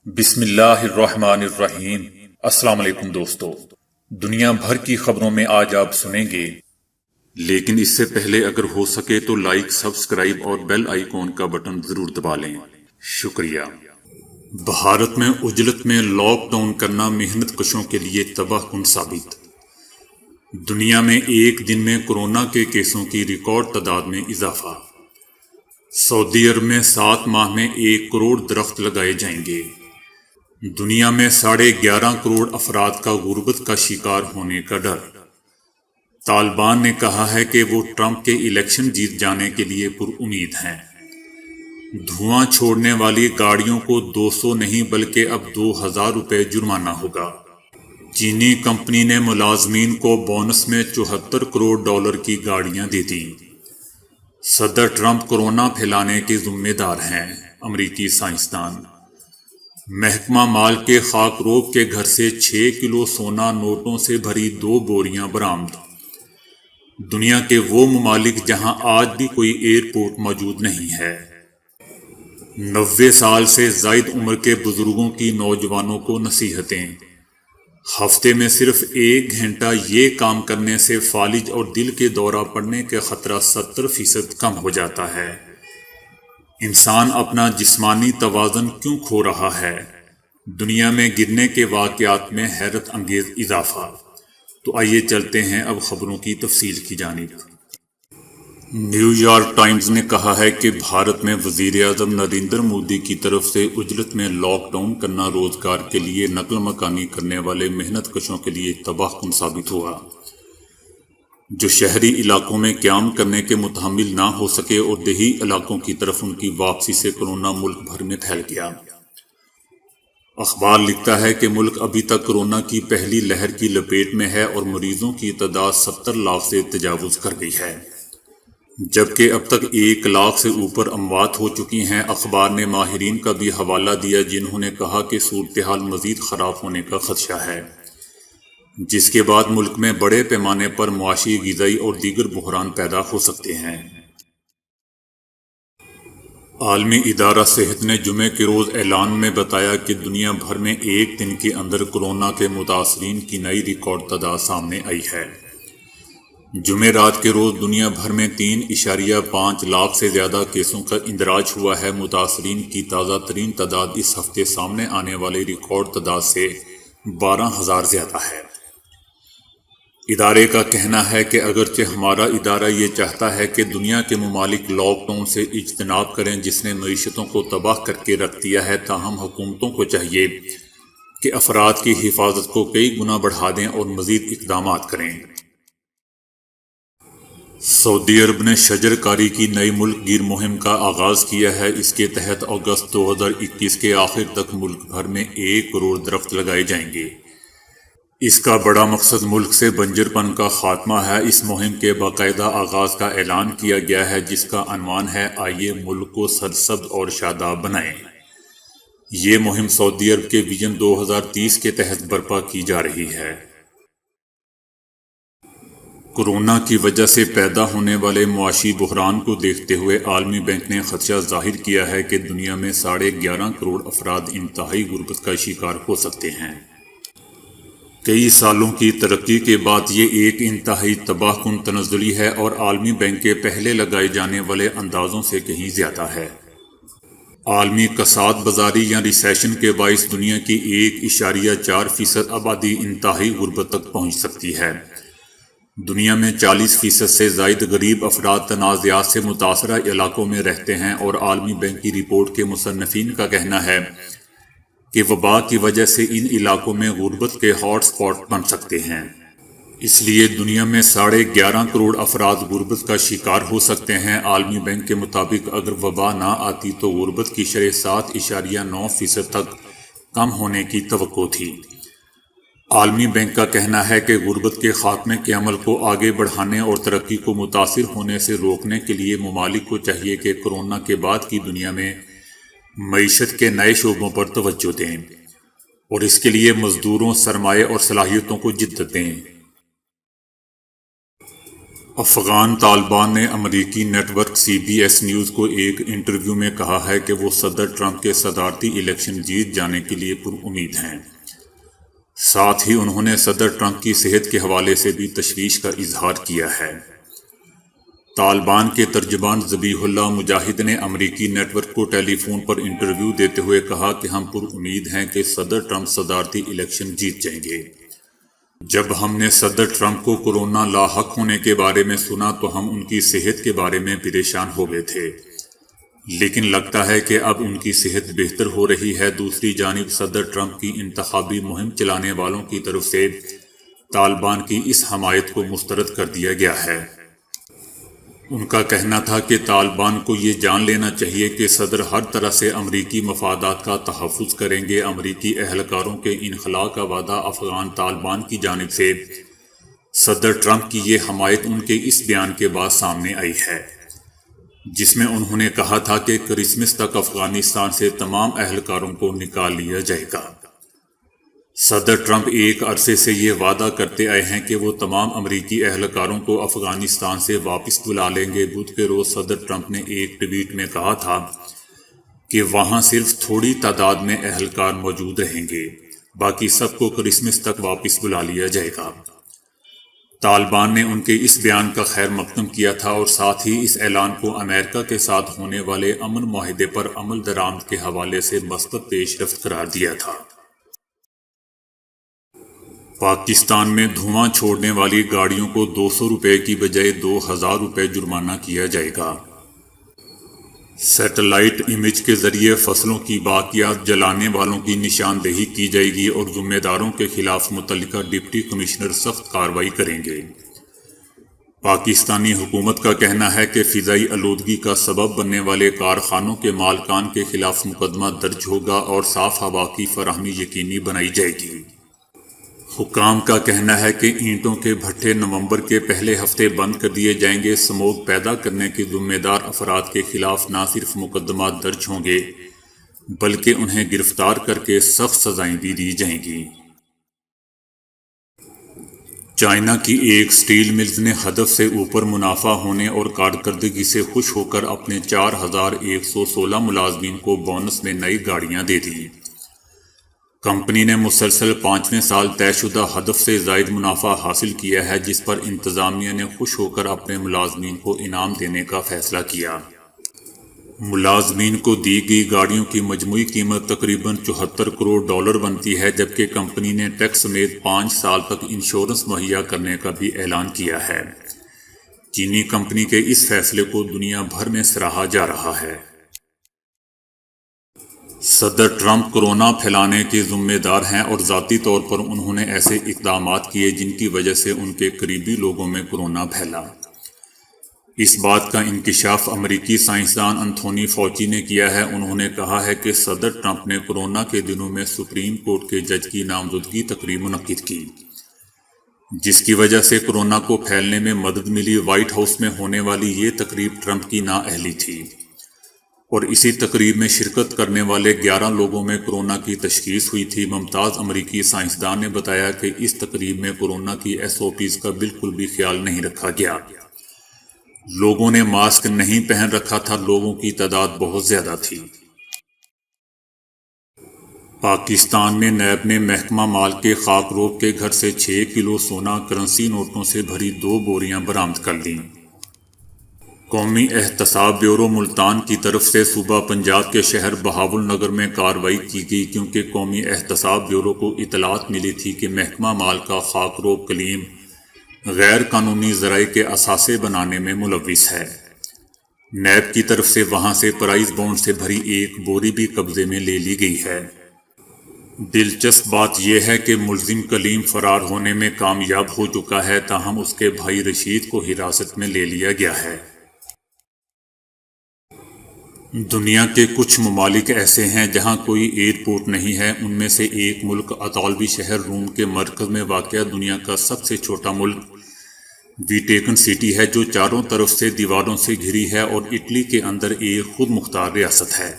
بسم اللہ الرحمن الرحیم۔ السلام علیکم دوستو، دنیا بھر کی خبروں میں آج آپ سنیں گے، لیکن اس سے پہلے اگر ہو سکے تو لائک، سبسکرائب اور بیل آئیکن کا بٹن ضرور دبا لیں۔ شکریہ۔ بھارت میں عجلت میں لاک ڈاؤن کرنا محنت کشوں کے لیے تباہ کن ثابت۔ دنیا میں ایک دن میں کورونا کے کیسوں کی ریکارڈ تعداد میں اضافہ۔ سعودی عرب میں 7 ماہ میں 1 کروڑ درخت لگائے جائیں گے۔ دنیا میں 11.5 کروڑ افراد کا غربت کا شکار ہونے کا ڈر۔ طالبان نے کہا ہے کہ وہ ٹرمپ کے الیکشن جیت جانے کے لیے پر امید ہیں۔ دھواں چھوڑنے والی گاڑیوں کو 200 نہیں بلکہ اب 2000 روپے جرمانہ ہوگا۔ چینی کمپنی نے ملازمین کو بونس میں 74 کروڑ ڈالر کی گاڑیاں دی تھیں۔ صدر ٹرمپ کورونا پھیلانے کے ذمہ دار ہیں، امریکی سائنسدان۔ محکمہ مال کے خاکروب کے گھر سے 6 کلو سونا نوٹوں سے بھری 2 بوریاں برآمد۔ دنیا کے وہ ممالک جہاں آج بھی کوئی ایئرپورٹ موجود نہیں ہے۔ 90 سال سے زائد عمر کے بزرگوں کی نوجوانوں کو نصیحتیں۔ ہفتے میں صرف 1 گھنٹہ یہ کام کرنے سے فالج اور دل کے دورہ پڑنے کا خطرہ 70% کم ہو جاتا ہے۔ انسان اپنا جسمانی توازن کیوں کھو رہا ہے؟ دنیا میں گرنے کے واقعات میں حیرت انگیز اضافہ۔ تو آئیے چلتے ہیں اب خبروں کی تفصیل کی جانب۔ نیو یارک ٹائمز نے کہا ہے کہ بھارت میں وزیر اعظم نریندر مودی کی طرف سے عجلت میں لاک ڈاؤن کرنا روزگار کے لیے نقل مکانی کرنے والے محنت کشوں کے لیے تباہ کن ثابت ہوا، جو شہری علاقوں میں قیام کرنے کے متحمل نہ ہو سکے اور دیہی علاقوں کی طرف ان کی واپسی سے کورونا ملک بھر میں پھیل گیا۔ اخبار لکھتا ہے کہ ملک ابھی تک کورونا کی پہلی لہر کی لپیٹ میں ہے اور مریضوں کی تعداد 70 لاکھ سے تجاوز کر گئی ہے، جبکہ اب تک 1 لاکھ سے اوپر اموات ہو چکی ہیں۔ اخبار نے ماہرین کا بھی حوالہ دیا جنہوں نے کہا کہ صورتحال مزید خراب ہونے کا خدشہ ہے، جس کے بعد ملک میں بڑے پیمانے پر معاشی، غذائی اور دیگر بحران پیدا ہو سکتے ہیں۔ عالمی ادارہ صحت نے جمعے کے روز اعلان میں بتایا کہ دنیا بھر میں ایک دن کے اندر کورونا کے متاثرین کی نئی ریکارڈ تعداد سامنے آئی ہے۔ جمعرات کے روز دنیا بھر میں 3.5 لاکھ سے زیادہ کیسوں کا اندراج ہوا ہے۔ متاثرین کی تازہ ترین تعداد اس ہفتے سامنے آنے والی ریکارڈ تعداد سے 12,000 زیادہ ہے۔ ادارے کا کہنا ہے کہ اگرچہ ہمارا ادارہ یہ چاہتا ہے کہ دنیا کے ممالک لاک ڈاؤن سے اجتناب کریں جس نے معیشتوں کو تباہ کر کے رکھ دیا ہے، تاہم حکومتوں کو چاہیے کہ افراد کی حفاظت کو کئی گنا بڑھا دیں اور مزید اقدامات کریں۔ سعودی عرب نے شجر کاری کی نئی ملک گیر مہم کا آغاز کیا ہے۔ اس کے تحت اگست 2021 کے آخر تک ملک بھر میں 1 کروڑ درخت لگائے جائیں گے۔ اس کا بڑا مقصد ملک سے بنجر پن کا خاتمہ ہے۔ اس مہم کے باقاعدہ آغاز کا اعلان کیا گیا ہے جس کا عنوان ہے آئیے ملک کو سرسبز اور شاداب بنائیں۔ یہ مہم سعودی عرب کے ویژن 2030 کے تحت برپا کی جا رہی ہے۔ کورونا کی وجہ سے پیدا ہونے والے معاشی بحران کو دیکھتے ہوئے عالمی بینک نے خدشہ ظاہر کیا ہے کہ دنیا میں 11.5 کروڑ افراد انتہائی غربت کا شکار ہو سکتے ہیں۔ کئی سالوں کی ترقی کے بعد یہ ایک انتہائی تباہ کن تنزلی ہے اور عالمی بینک کے پہلے لگائے جانے والے اندازوں سے کہیں زیادہ ہے۔ عالمی کساد بازاری یا ریسیشن کے باعث دنیا کی 1.4% آبادی انتہائی غربت تک پہنچ سکتی ہے۔ دنیا میں 40% سے زائد غریب افراد تنازعات سے متاثرہ علاقوں میں رہتے ہیں اور عالمی بینک کی رپورٹ کے مصنفین کا کہنا ہے کہ وبا کی وجہ سے ان علاقوں میں غربت کے ہاٹ سپاٹ بن سکتے ہیں۔ اس لیے دنیا میں 11.5 کروڑ افراد غربت کا شکار ہو سکتے ہیں۔ عالمی بینک کے مطابق اگر وبا نہ آتی تو غربت کی شرح 7.9% تک کم ہونے کی توقع تھی۔ عالمی بینک کا کہنا ہے کہ غربت کے خاتمے کے عمل کو آگے بڑھانے اور ترقی کو متاثر ہونے سے روکنے کے لیے ممالک کو چاہیے کہ کورونا کے بعد کی دنیا میں معیشت کے نئے شعبوں پر توجہ دیں اور اس کے لیے مزدوروں، سرمایہ اور صلاحیتوں کو جدت دیں۔ افغان طالبان نے امریکی نیٹ ورک CBS نیوز کو ایک انٹرویو میں کہا ہے کہ وہ صدر ٹرمپ کے صدارتی الیکشن جیت جانے کے لیے پر امید ہیں۔ ساتھ ہی انہوں نے صدر ٹرمپ کی صحت کے حوالے سے بھی تشویش کا اظہار کیا ہے۔ طالبان کے ترجمان ذبیح اللہ مجاہد نے امریکی نیٹ ورک کو ٹیلی فون پر انٹرویو دیتے ہوئے کہا کہ ہم پر امید ہیں کہ صدر ٹرمپ صدارتی الیکشن جیت جائیں گے۔ جب ہم نے صدر ٹرمپ کو کورونا لاحق ہونے کے بارے میں سنا تو ہم ان کی صحت کے بارے میں پریشان ہو گئے تھے، لیکن لگتا ہے کہ اب ان کی صحت بہتر ہو رہی ہے۔ دوسری جانب صدر ٹرمپ کی انتخابی مہم چلانے والوں کی طرف سے طالبان کی اس حمایت کو مسترد کر دیا گیا ہے۔ ان کا کہنا تھا کہ طالبان کو یہ جان لینا چاہیے کہ صدر ہر طرح سے امریکی مفادات کا تحفظ کریں گے۔ امریکی اہلکاروں کے انخلاء کا وعدہ افغان طالبان کی جانب سے صدر ٹرمپ کی یہ حمایت ان کے اس بیان کے بعد سامنے آئی ہے، جس میں انہوں نے کہا تھا کہ کرسمس تک افغانستان سے تمام اہلکاروں کو نکال لیا جائے گا۔ صدر ٹرمپ ایک عرصے سے یہ وعدہ کرتے آئے ہیں کہ وہ تمام امریکی اہلکاروں کو افغانستان سے واپس بلا لیں گے۔ بدھ کے روز صدر ٹرمپ نے ایک ٹویٹ میں کہا تھا کہ وہاں صرف تھوڑی تعداد میں اہلکار موجود رہیں گے، باقی سب کو کرسمس تک واپس بلا لیا جائے گا۔ طالبان نے ان کے اس بیان کا خیر مقدم کیا تھا اور ساتھ ہی اس اعلان کو امریکہ کے ساتھ ہونے والے امن معاہدے پر عمل درآمد کے حوالے سے مثبت پیش رفت قرار دیا تھا۔ پاکستان میں دھواں چھوڑنے والی گاڑیوں کو 200 روپے کی بجائے 2000 روپے جرمانہ کیا جائے گا۔ سیٹلائٹ امیج کے ذریعے فصلوں کی باقیات جلانے والوں کی نشاندہی کی جائے گی اور ذمہ داروں کے خلاف متعلقہ ڈپٹی کمشنر سخت کارروائی کریں گے۔ پاکستانی حکومت کا کہنا ہے کہ فضائی آلودگی کا سبب بننے والے کارخانوں کے مالکان کے خلاف مقدمہ درج ہوگا اور صاف ہوا کی فراہمی یقینی بنائی جائے گی۔ حکام کا کہنا ہے کہ اینٹوں کے بھٹے نومبر کے پہلے ہفتے بند کر دیے جائیں گے۔ اسموگ پیدا کرنے کے ذمہ دار افراد کے خلاف نہ صرف مقدمات درج ہوں گے بلکہ انہیں گرفتار کر کے سخت سزائیں بھی دی جائیں گی۔ چائنا کی ایک سٹیل ملز نے ہدف سے اوپر منافع ہونے اور کارکردگی سے خوش ہو کر اپنے 4116 ملازمین کو بونس میں نئی گاڑیاں دے دی۔ کمپنی نے مسلسل 5ویں سال طے شدہ ہدف سے زائد منافع حاصل کیا ہے، جس پر انتظامیہ نے خوش ہو کر اپنے ملازمین کو انعام دینے کا فیصلہ کیا۔ ملازمین کو دی گئی گاڑیوں کی مجموعی قیمت تقریباً $74 کروڑ بنتی ہے، جبکہ کمپنی نے ٹیکس سمیت 5 سال تک انشورنس مہیا کرنے کا بھی اعلان کیا ہے۔ چینی کمپنی کے اس فیصلے کو دنیا بھر میں سراہا جا رہا ہے۔ صدر ٹرمپ کورونا پھیلانے کے ذمہ دار ہیں اور ذاتی طور پر انہوں نے ایسے اقدامات کیے جن کی وجہ سے ان کے قریبی لوگوں میں کورونا پھیلا۔ اس بات کا انکشاف امریکی سائنسدان انتھونی فاؤچی نے کیا ہے۔ انہوں نے کہا ہے کہ صدر ٹرمپ نے کورونا کے دنوں میں سپریم کورٹ کے جج کی نامزدگی تقریب منعقد کی، جس کی وجہ سے کورونا کو پھیلنے میں مدد ملی۔ وائٹ ہاؤس میں ہونے والی یہ تقریب ٹرمپ کی نااہلی تھی اور اسی تقریب میں شرکت کرنے والے 11 لوگوں میں کورونا کی تشخیص ہوئی تھی۔ ممتاز امریکی سائنسدان نے بتایا کہ اس تقریب میں کورونا کی SOPs کا بالکل بھی خیال نہیں رکھا گیا۔ لوگوں نے ماسک نہیں پہن رکھا تھا، لوگوں کی تعداد بہت زیادہ تھی۔ پاکستان میں نیب نے محکمہ مال کے خاکروب کے گھر سے 6 کلو سونا کرنسی نوٹوں سے بھری 2 بوریاں برآمد کر لیں۔ قومی احتساب بیورو ملتان کی طرف سے صوبہ پنجاب کے شہر بہاول نگر میں کارروائی کی گئی، کیونکہ قومی احتساب بیورو کو اطلاعات ملی تھی کہ محکمہ مال کا خاکروب کلیم غیر قانونی ذرائع کے اثاثے بنانے میں ملوث ہے۔ نیب کی طرف سے وہاں سے پرائز بونڈ سے بھری ایک بوری بھی قبضے میں لے لی گئی ہے۔ دلچسپ بات یہ ہے کہ ملزم کلیم فرار ہونے میں کامیاب ہو چکا ہے، تاہم اس کے بھائی رشید کو حراست میں لے لیا گیا ہے۔ دنیا کے کچھ ممالک ایسے ہیں جہاں کوئی ایئرپورٹ نہیں ہے۔ ان میں سے ایک ملک اطالوی شہر روم کے مرکز میں واقع دنیا کا سب سے چھوٹا ملک ویٹیکن سٹی ہے، جو چاروں طرف سے دیواروں سے گھری ہے اور اٹلی کے اندر ایک خود مختار ریاست ہے،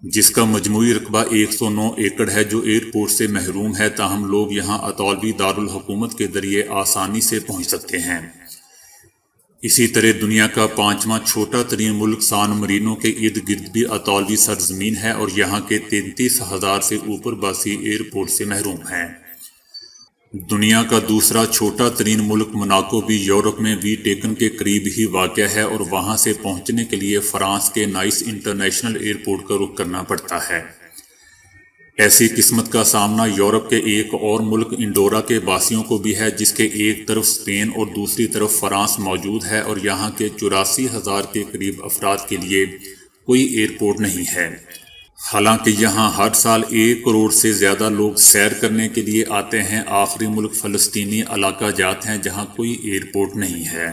جس کا مجموعی رقبہ 109 ایکڑ ہے، جو ایئرپورٹ سے محروم ہے۔ تاہم لوگ یہاں اطالوی دارالحکومت کے ذریعے آسانی سے پہنچ سکتے ہیں۔ اسی طرح دنیا کا 5واں چھوٹا ترین ملک سان مرینو کے ارد گرد بھی اطالوی سرزمین ہے اور یہاں کے 33,000 سے اوپر باسی ایئرپورٹ سے محروم ہیں۔ دنیا کا دوسرا چھوٹا ترین ملک موناکو بھی یورپ میں وی ٹیکن کے قریب ہی واقع ہے اور وہاں سے پہنچنے کے لیے فرانس کے نائس انٹرنیشنل ایئرپورٹ کا رخ کرنا پڑتا ہے۔ ایسی قسمت کا سامنا یورپ کے ایک اور ملک انڈورا کے باسیوں کو بھی ہے، جس کے ایک طرف اسپین اور دوسری طرف فرانس موجود ہے اور یہاں کے 84,000 کے قریب افراد کے لیے کوئی ایئرپورٹ نہیں ہے۔ حالانکہ یہاں ہر سال 1 کروڑ سے زیادہ لوگ سیر کرنے کے لیے آتے ہیں۔ آخری ملک فلسطینی علاقہ جات ہیں جہاں کوئی ایئرپورٹ نہیں ہے۔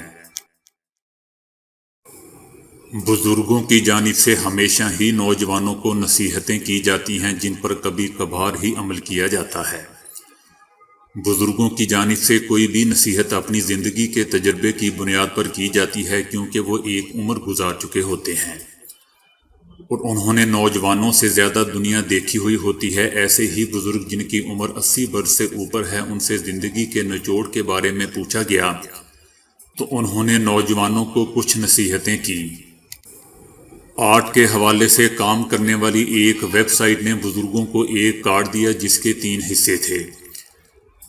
بزرگوں کی جانب سے ہمیشہ ہی نوجوانوں کو نصیحتیں کی جاتی ہیں جن پر کبھی کبھار ہی عمل کیا جاتا ہے۔ بزرگوں کی جانب سے کوئی بھی نصیحت اپنی زندگی کے تجربے کی بنیاد پر کی جاتی ہے، کیونکہ وہ ایک عمر گزار چکے ہوتے ہیں اور انہوں نے نوجوانوں سے زیادہ دنیا دیکھی ہوئی ہوتی ہے۔ ایسے ہی بزرگ جن کی عمر 80 برس سے اوپر ہے، ان سے زندگی کے نچوڑ کے بارے میں پوچھا گیا تو انہوں نے نوجوانوں کو کچھ نصیحتیں کی۔ آرٹ کے حوالے سے کام کرنے والی ایک ویب سائٹ نے بزرگوں کو ایک کارڈ دیا جس کے 3 حصے تھے۔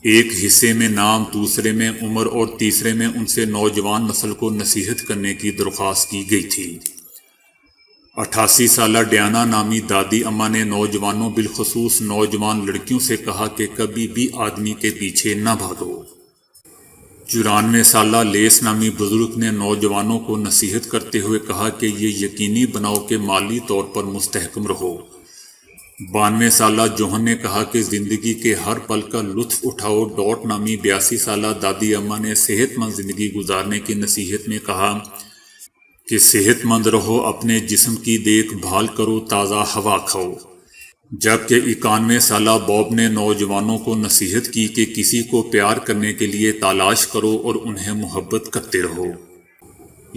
ایک حصے میں نام، دوسرے میں عمر اور تیسرے میں ان سے نوجوان نسل کو نصیحت کرنے کی درخواست کی گئی تھی۔ 88 سالہ ڈیانا نامی دادی اماں نے نوجوانوں بالخصوص نوجوان لڑکیوں سے کہا کہ کبھی بھی آدمی کے پیچھے نہ بھاگو۔ 94 سالہ لیس نامی بزرگ نے نوجوانوں کو نصیحت کرتے ہوئے کہا کہ یہ یقینی بناؤ کہ مالی طور پر مستحکم رہو۔ 92 سالہ جوہن نے کہا کہ زندگی کے ہر پل کا لطف اٹھاؤ۔ ڈاٹ نامی 82 سالہ دادی اماں نے صحت مند زندگی گزارنے کی نصیحت میں کہا کہ صحت مند رہو، اپنے جسم کی دیکھ بھال کرو، تازہ ہوا کھاؤ۔ جبکہ 91 سالہ باب نے نوجوانوں کو نصیحت کی کہ کسی کو پیار کرنے کے لیے تلاش کرو اور انہیں محبت کرتے رہو۔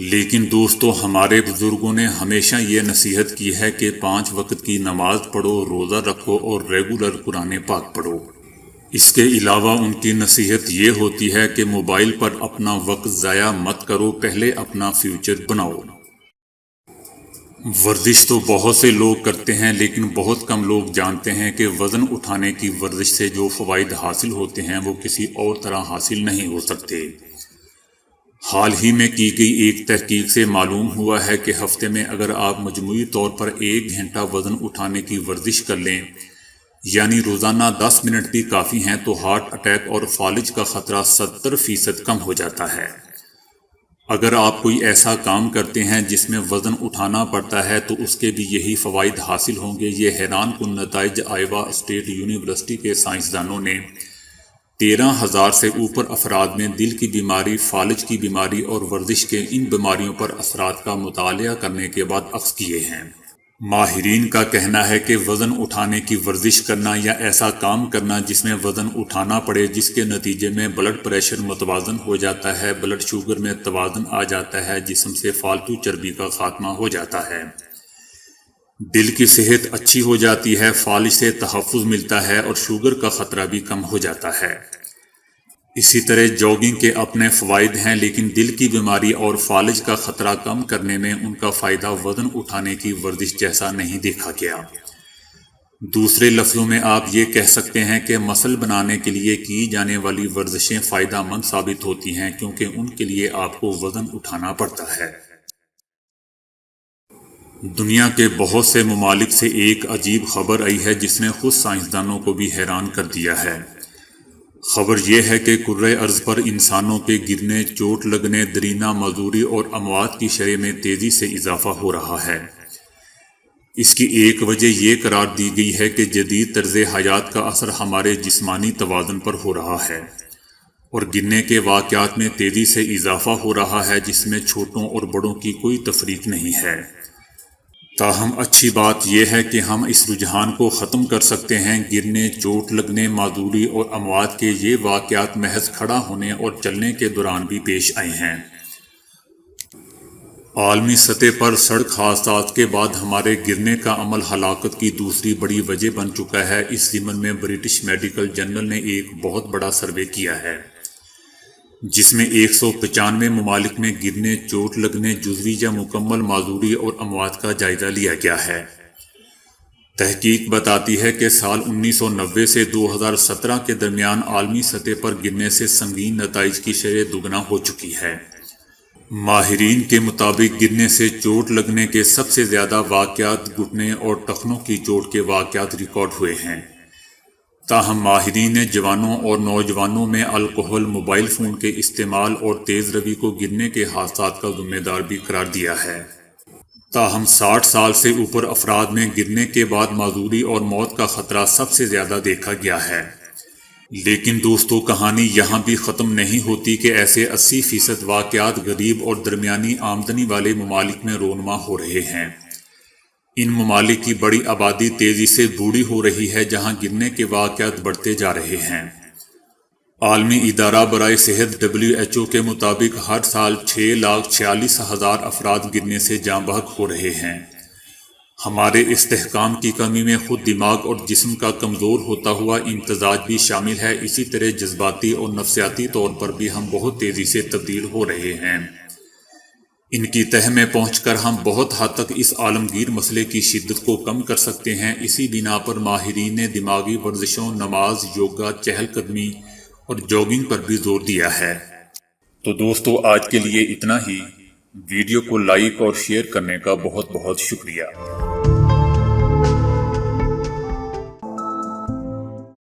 لیکن دوستو، ہمارے بزرگوں نے ہمیشہ یہ نصیحت کی ہے کہ 5 وقت کی نماز پڑھو، روزہ رکھو اور ریگولر قرآن پاک پڑھو۔ اس کے علاوہ ان کی نصیحت یہ ہوتی ہے کہ موبائل پر اپنا وقت ضائع مت کرو، پہلے اپنا فیوچر بناؤ۔ ورزش تو بہت سے لوگ کرتے ہیں، لیکن بہت کم لوگ جانتے ہیں کہ وزن اٹھانے کی ورزش سے جو فوائد حاصل ہوتے ہیں وہ کسی اور طرح حاصل نہیں ہو سکتے۔ حال ہی میں کی گئی ایک تحقیق سے معلوم ہوا ہے کہ ہفتے میں اگر آپ مجموعی طور پر 1 گھنٹہ وزن اٹھانے کی ورزش کر لیں، یعنی روزانہ 10 منٹ بھی کافی ہیں، تو ہارٹ اٹیک اور فالج کا خطرہ 70% کم ہو جاتا ہے۔ اگر آپ کوئی ایسا کام کرتے ہیں جس میں وزن اٹھانا پڑتا ہے تو اس کے بھی یہی فوائد حاصل ہوں گے۔ یہ حیران کن نتائج آئیوا اسٹیٹ یونیورسٹی کے سائنسدانوں نے 13,000 سے اوپر افراد میں دل کی بیماری، فالج کی بیماری اور ورزش کے ان بیماریوں پر اثرات کا مطالعہ کرنے کے بعد اخذ کیے ہیں۔ ماہرین کا کہنا ہے کہ وزن اٹھانے کی ورزش کرنا یا ایسا کام کرنا جس میں وزن اٹھانا پڑے، جس کے نتیجے میں بلڈ پریشر متوازن ہو جاتا ہے، بلڈ شوگر میں توازن آ جاتا ہے، جسم سے فالتو چربی کا خاتمہ ہو جاتا ہے، دل کی صحت اچھی ہو جاتی ہے، فالج سے تحفظ ملتا ہے اور شوگر کا خطرہ بھی کم ہو جاتا ہے۔ اسی طرح جاگنگ کے اپنے فوائد ہیں، لیکن دل کی بیماری اور فالج کا خطرہ کم کرنے میں ان کا فائدہ وزن اٹھانے کی ورزش جیسا نہیں دیکھا گیا۔ دوسرے لفظوں میں آپ یہ کہہ سکتے ہیں کہ مسل بنانے کے لیے کی جانے والی ورزشیں فائدہ مند ثابت ہوتی ہیں، کیونکہ ان کے لیے آپ کو وزن اٹھانا پڑتا ہے۔ دنیا کے بہت سے ممالک سے ایک عجیب خبر آئی ہے جس نے خود سائنسدانوں کو بھی حیران کر دیا ہے۔ خبر یہ ہے کہ کرۂ ارض پر انسانوں کے گرنے، چوٹ لگنے، درینہ مزدوری اور اموات کی شرح میں تیزی سے اضافہ ہو رہا ہے۔ اس کی ایک وجہ یہ قرار دی گئی ہے کہ جدید طرز حیات کا اثر ہمارے جسمانی توازن پر ہو رہا ہے اور گرنے کے واقعات میں تیزی سے اضافہ ہو رہا ہے، جس میں چھوٹوں اور بڑوں کی کوئی تفریق نہیں ہے۔ تاہم اچھی بات یہ ہے کہ ہم اس رجحان کو ختم کر سکتے ہیں۔ گرنے، چوٹ لگنے، معذوری اور اموات کے یہ واقعات محض کھڑا ہونے اور چلنے کے دوران بھی پیش آئے ہیں۔ عالمی سطح پر سڑک حادثات کے بعد ہمارے گرنے کا عمل ہلاکت کی دوسری بڑی وجہ بن چکا ہے۔ اس ضمن میں برٹش میڈیکل جرنل نے ایک بہت بڑا سروے کیا ہے۔ جس میں 195 ممالک میں گرنے، چوٹ لگنے، جزوی یا مکمل معذوری اور اموات کا جائزہ لیا گیا ہے۔ تحقیق بتاتی ہے کہ سال 1990 سے 2017 کے درمیان عالمی سطح پر گرنے سے سنگین نتائج کی شرح دگنا ہو چکی ہے۔ ماہرین کے مطابق گرنے سے چوٹ لگنے کے سب سے زیادہ واقعات گھٹنے اور ٹخنوں کی چوٹ کے واقعات ریکارڈ ہوئے ہیں۔ تاہم ماہرین نے جوانوں اور نوجوانوں میں الکحل، موبائل فون کے استعمال اور تیز روی کو گرنے کے حادثات کا ذمہ دار بھی قرار دیا ہے۔ تاہم 60 سال سے اوپر افراد میں گرنے کے بعد معذوری اور موت کا خطرہ سب سے زیادہ دیکھا گیا ہے۔ لیکن دوستو، کہانی یہاں بھی ختم نہیں ہوتی کہ ایسے 80% واقعات غریب اور درمیانی آمدنی والے ممالک میں رونما ہو رہے ہیں۔ ان ممالک کی بڑی آبادی تیزی سے بوڑھی ہو رہی ہے، جہاں گرنے کے واقعات بڑھتے جا رہے ہیں۔ عالمی ادارہ برائے صحت WHO کے مطابق ہر سال 6,46,000 افراد گرنے سے جاں بحق ہو رہے ہیں۔ ہمارے استحکام کی کمی میں خود دماغ اور جسم کا کمزور ہوتا ہوا امتزاج بھی شامل ہے۔ اسی طرح جذباتی اور نفسیاتی طور پر بھی ہم بہت تیزی سے تبدیل ہو رہے ہیں۔ ان کی تہہ میں پہنچ کر ہم بہت حد تک اس عالمگیر مسئلے کی شدت کو کم کر سکتے ہیں۔ اسی بنا پر ماہرین نے دماغی ورزشوں، نماز، یوگا، چہل قدمی اور جاگنگ پر بھی زور دیا ہے۔ تو دوستو، آج کے لیے اتنا ہی۔ ویڈیو کو لائک اور شیئر کرنے کا بہت بہت شکریہ۔